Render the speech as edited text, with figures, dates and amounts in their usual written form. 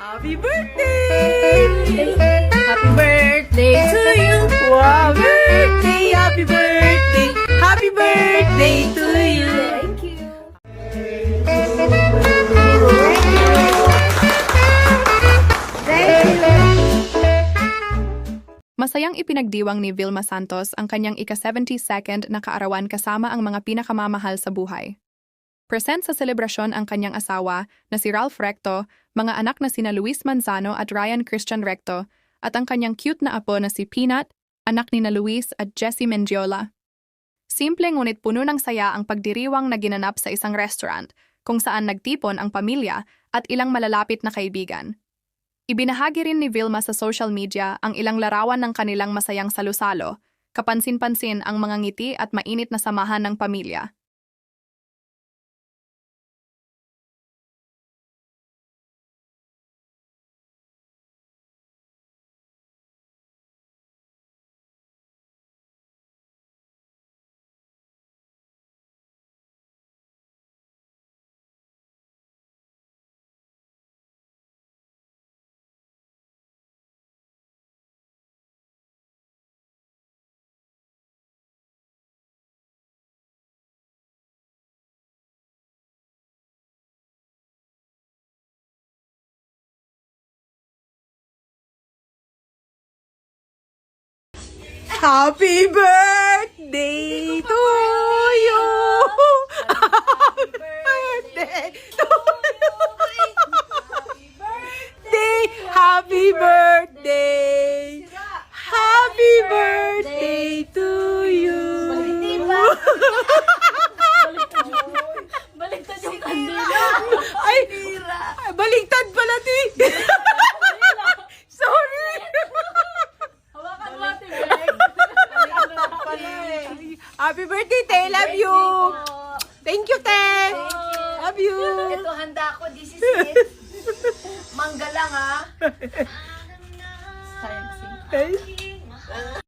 Happy birthday! Happy birthday to you! Wow, birthday! Happy birthday! Happy birthday to you! Thank you. Masayang ipinagdiwang ni Vilma Santos ang kanyang ika-72nd na kaarawan kasama ang mga pinakamamahal sa buhay. Present sa selebrasyon ang kanyang asawa na si Ralph Recto, mga anak na sina Luis Manzano at Ryan Christian Recto, at ang kanyang cute na apo na si Peanut, anak ni na Luis at Jessie Mendiola. Simple ngunit puno ng saya ang pagdiriwang na ginanap sa isang restaurant kung saan nagtipon ang pamilya at ilang malalapit na kaibigan. Ibinahagi rin ni Vilma sa social media ang ilang larawan ng kanilang masayang salusalo, kapansin-pansin ang mga ngiti at mainit na samahan ng pamilya. Happy birthday to you! Happy birthday to you! Happy birthday! Happy birthday to you! Baliktad yung kandila. Ay, baliktad pala, ti. Sorry. Hawakan mo, Ate Bek. Happy birthday, te. Love you. Thank you, te. Love you. Ito, handa ko. This is it. Mangga lang, ha? Sayang, Ay.